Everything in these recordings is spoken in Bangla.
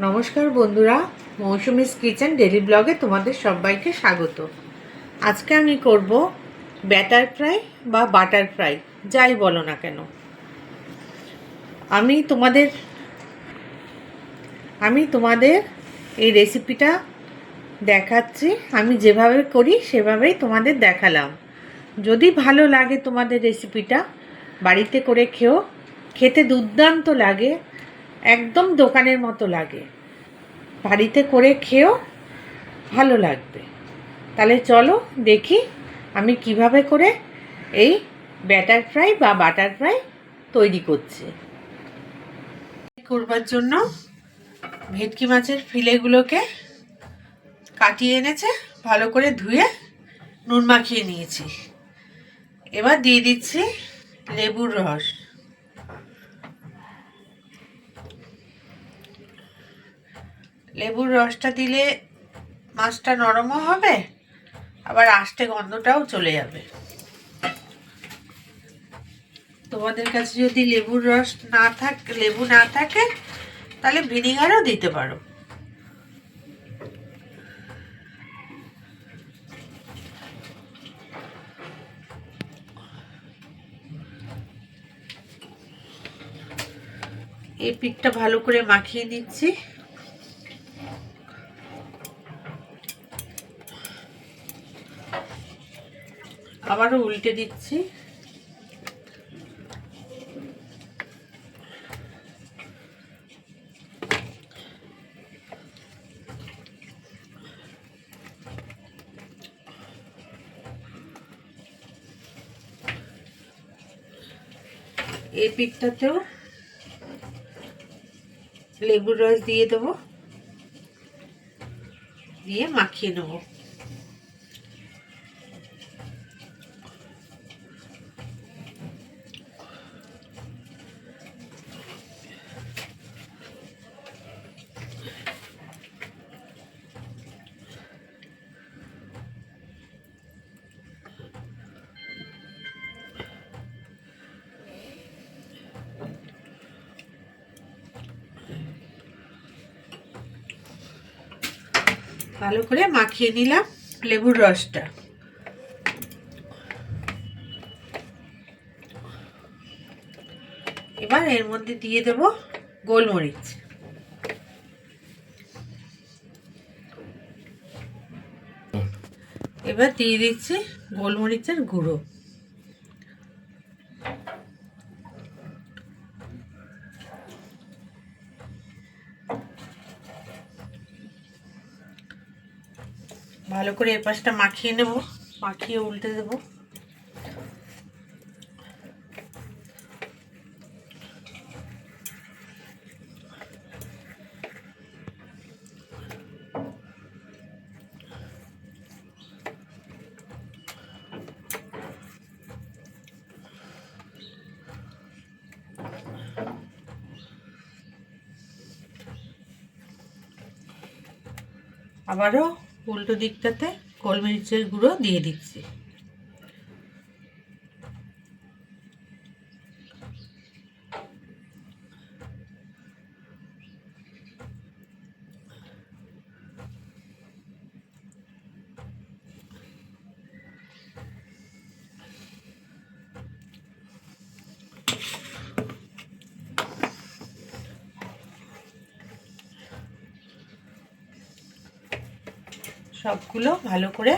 নমস্কার বন্ধুরা, মৌসুমিস কিচেন ডেলি ব্লগে তোমাদের সবাইকে স্বাগত। আজকে আমি করব ব্যাটার ফ্রাই বা বাটার ফ্রাই, যাই বলো না কেন। আমি তোমাদের এই রেসিপিটা দেখাচ্ছি। আমি যেভাবে করি সেভাবেই তোমাদের দেখালাম। যদি ভালো লাগে তোমাদের রেসিপিটা, বাড়িতে করে খেতে দুর্দান্ত লাগে, একদম দোকানের মতো লাগে। বাড়িতে করে খেও, ভালো লাগবে। তাহলে চলো দেখি আমি কিভাবে করে এই ব্যাটার ফ্রাই বা বাটার ফ্রাই তৈরি করছি। করবার জন্য ভেটকি মাছের ফিলেগুলোকে কাটিয়ে এনেছে, ভালো করে ধুয়ে নুন মাখিয়ে নিয়েছি। এবার দিয়ে দিচ্ছি লেবুর রস। লেবুর রসটা দিলে মাছটা নরমও হবে, আবার আষ্টে গন্ধটাও চলে যাবে। তোমাদের কাছে যদি লেবু না থাকে তাহলে ভিনিগারও দিতে পারো। এই পিঠটা ভালো করে মাখিয়ে নিচ্ছি। আবারও উল্টে দিচ্ছি। এই পিঠটাতেও লেবুর রস দিয়ে দেবো, দিয়ে মাখিয়ে নেব। ভালো করে মাখিয়ে নিলাম লেবুর রসটা। এবার এর মধ্যে দিয়ে দেব গোলমরিচ। এবার দিয়ে দিচ্ছি গোলমরিচের গুঁড়ো। ভালো করে এ পাশটা মাখিয়ে নেব, মাখিয়ে উল্টে দেব। আবারও উল্টো দিকটাতে গোলমরিচের গুঁড়ো দিয়ে দিচ্ছি। সবগুলো ভালো করে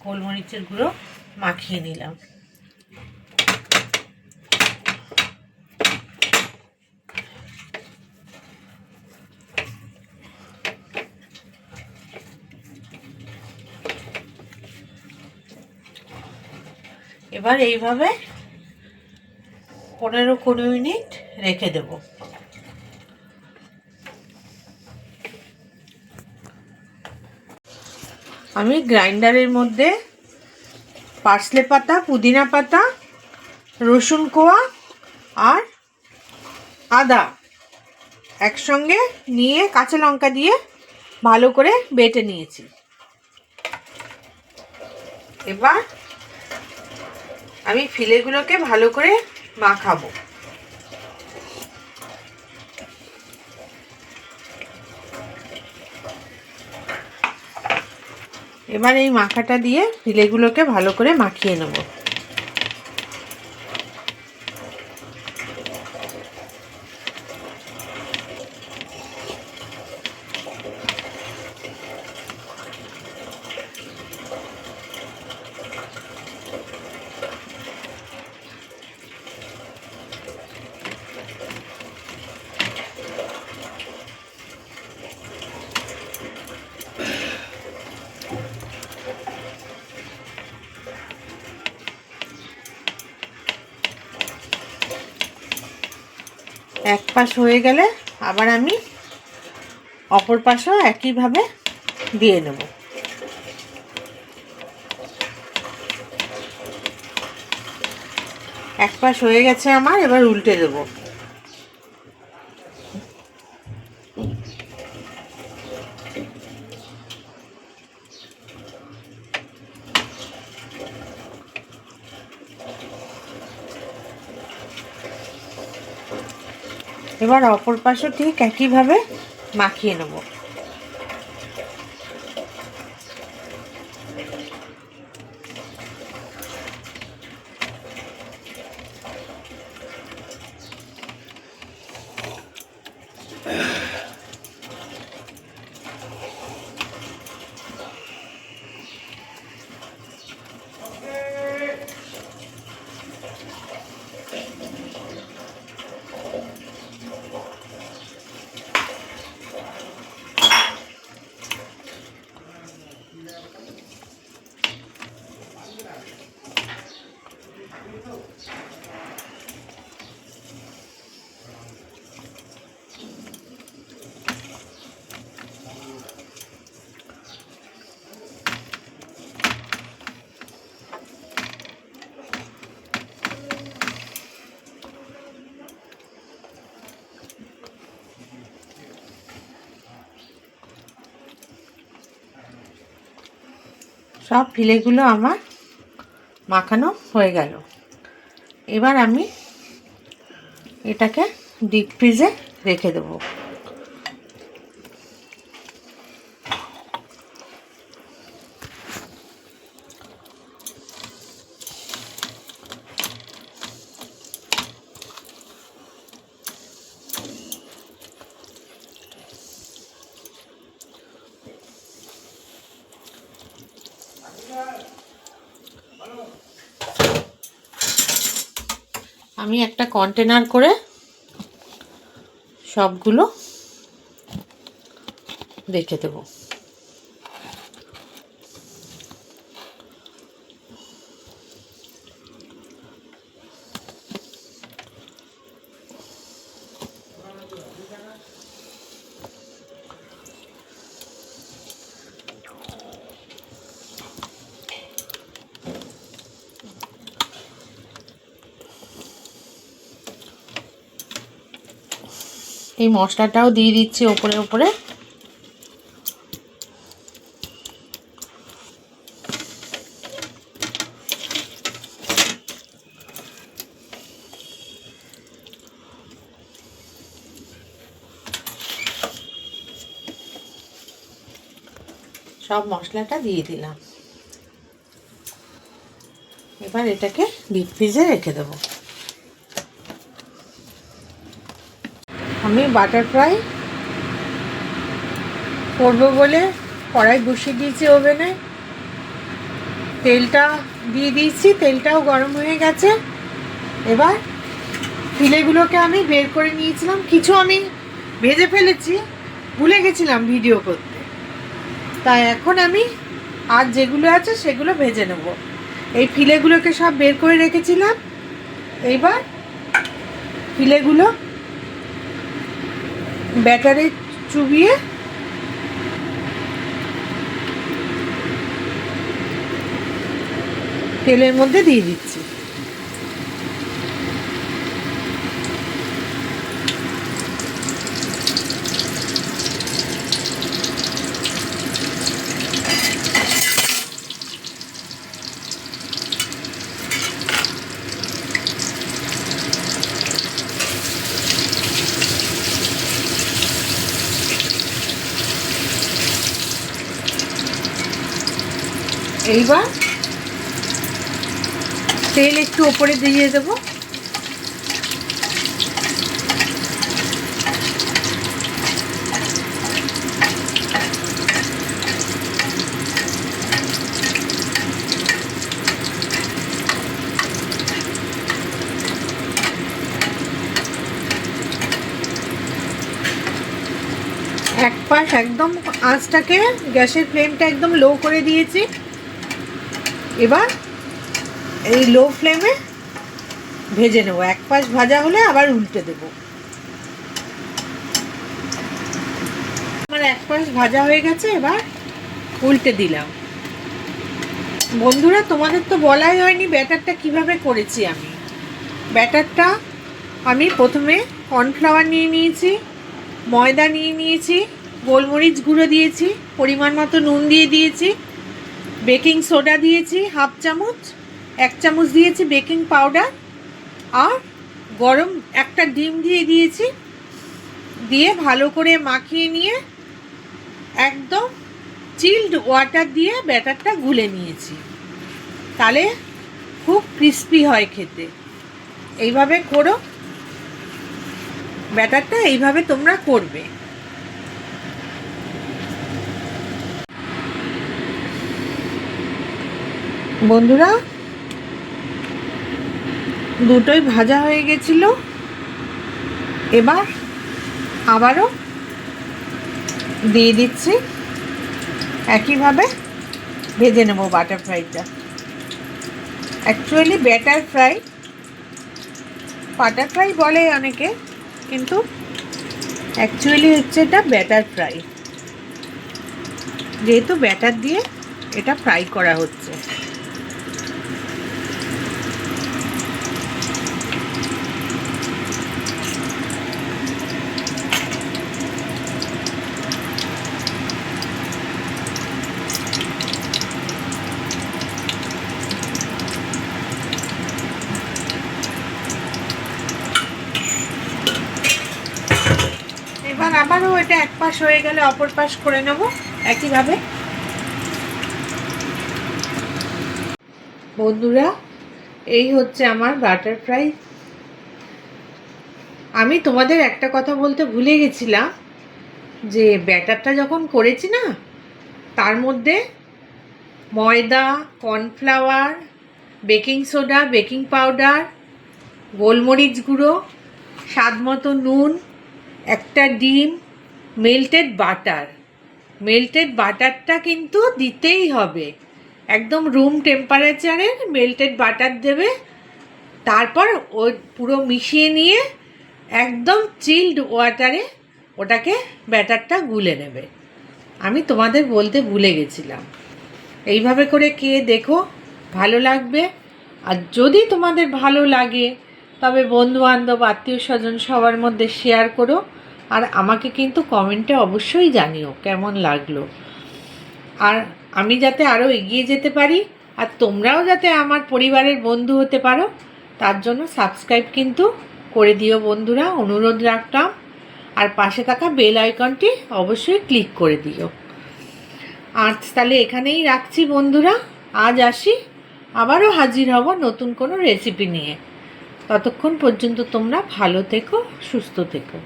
গোলমরিচের গুঁড়ো মাখিয়ে নিলাম। এবার এইভাবে 15-20 মিনিট রেখে দেব। আমি গ্রাইন্ডারের মধ্যে পার্সলে পাতা, পুদিনা পাতা, রসুন কোয়া আর আদা একসঙ্গে নিয়ে কাঁচা লঙ্কা দিয়ে ভালো করে বেটে নিয়েছি। এবার আমি ফিলেগুলোকে ভালো করে মাখাবো। এবার এই মাখাটা দিয়ে ফিলেগুলোকে ভালো করে মাখিয়ে নেব। এক পাশ হয়ে গেলে আবার আমি অপর পাশও একইভাবে দিয়ে নেব। এক পাশ হয়ে গেছে আমার, এবার উল্টে দেব। এবার অপর পাশও ঠিক একইভাবে মাখিয়ে নেব। সব ফিলেগুলো আমার মাখানো হয়ে গেল। এবার আমি এটাকে ডিপ ফ্রিজে রেখে দেবো। আমি একটা কন্টেনার করে সবগুলো রেখে দেব। এই মশলাটাও দিয়ে দিচ্ছি ওপরে ওপরে। সব মশলাটা দিয়ে দিলাম। এবার এটাকে ডিপ ফ্রিজে রেখে দেবো। আমি বাটার ফ্রাই করবো বলে কড়াই বসিয়ে দিয়েছি ওভেনে। তেলটা দিয়ে দিয়েছি, তেলটাও গরম হয়ে গেছে। এবার ফিলেগুলোকে আমি বের করে নিয়েছিলাম, কিছু আমি ভেজে ফেলেছি, ভুলে গেছিলাম ভিডিও করতে। তাই এখন আমি আর যেগুলো আছে সেগুলো ভেজে নেব। এই ফিলেগুলোকে সব বের করে রেখেছিলাম। এইবার ফিলেগুলো ব্যাটারে চুবিয়ে তেলের মধ্যে দিয়ে দিচ্ছি। এইবার তেল একটু ওপরে দিয়ে দেবো। এক পাশ একদম আঁচটাকে, গ্যাসের ফ্লেমটা একদম লো করে দিয়েছি। এবার এই লো ফ্লেমে ভেজে নেবো। এক পাশ ভাজা হলে আবার উল্টে দেবো। আমার এক পাশ ভাজা হয়ে গেছে, এবার উল্টে দিলাম। বন্ধুরা, তোমাদের তো বলাই হয়নি ব্যাটারটা কিভাবে করেছি আমি। ব্যাটারটা আমি প্রথমে কর্নফ্লাওয়ার নিয়ে নিয়েছি, ময়দা নিয়ে নিয়েছি, গোলমরিচ গুঁড়ো দিয়েছি, পরিমাণ মতো নুন দিয়ে দিয়েছি, বেকিং সোডা দিয়েছি হাফ চামচ, 1 চামচ দিয়েছি বেকিং পাউডার, আর গরম একটা ডিম দিয়ে দিয়েছি। দিয়ে ভালো করে মাখিয়ে নিয়ে একদম চিল্ড ওয়াটার দিয়ে ব্যাটারটা গুলে নিয়েছি। তাহলে খুব ক্রিস্পি হয় খেতে। এইভাবে করো ব্যাটারটা, এইভাবে তোমরা করবে। বন্ধুরা, দুটোই ভাজা হয়ে গেছিল। এবার আবারও দিয়ে দিচ্ছি, একইভাবে ভেজে নেব বাটার ফ্রাইটা। Actually batter fry, butter fry বলে অনেকে, কিন্তু অ্যাকচুয়ালি হচ্ছে এটা ব্যাটার ফ্রাই, যেহেতু ব্যাটার দিয়ে এটা ফ্রাই করা হচ্ছে। এবার আবারও এটা এক পাশ হয়ে গেলে অপর পাশ করে নেব একইভাবে। বন্ধুরা, এই হচ্ছে আমার বাটার ফ্রাই। আমি তোমাদের একটা কথা বলতে ভুলে গেছিলাম, যে ব্যাটারটা যখন করেছি না, তার মধ্যে ময়দা, cornflour, baking soda, baking powder, গোলমরিচ গুঁড়ো, স্বাদ মতো নুন, একটা ডিম, মেল্টেড বাটার। মেল্টেড বাটারটা কিন্তু দিতেই হবে, একদম রুম টেম্পারেচারের মেল্টেড বাটার দেবে। তারপর ওই পুরো মিশিয়ে নিয়ে একদম চিল্ড ওয়াটারে ওটাকে ব্যাটারটা গুলে নেবে। আমি তোমাদের বলতে ভুলে গেছিলাম। এইভাবে করে খেয়ে দেখো, ভালো লাগবে। আর যদি তোমাদের ভালো লাগে তবে বন্ধুবান্ধব, আত্মীয় স্বজন সবার মধ্যে শেয়ার করো। আর আমাকে কিন্তু কমেন্টে অবশ্যই জানিও কেমন লাগলো। আর আমি যাতে আরও এগিয়ে যেতে পারি, আর তোমরাও যাতে আমার পরিবারের বন্ধু হতে পারো, তার জন্য সাবস্ক্রাইব কিন্তু করে দিও বন্ধুরা, অনুরোধ রাখলাম। আর পাশে থাকা বেল আইকনটি অবশ্যই ক্লিক করে দিও। আজ তাহলে এখানেই রাখছি বন্ধুরা, আজ আসি। আবারও হাজির হব নতুন কোনো রেসিপি নিয়ে। ততক্ষণ পর্যন্ত তোমরা ভালো থেকো, সুস্থ থেকো।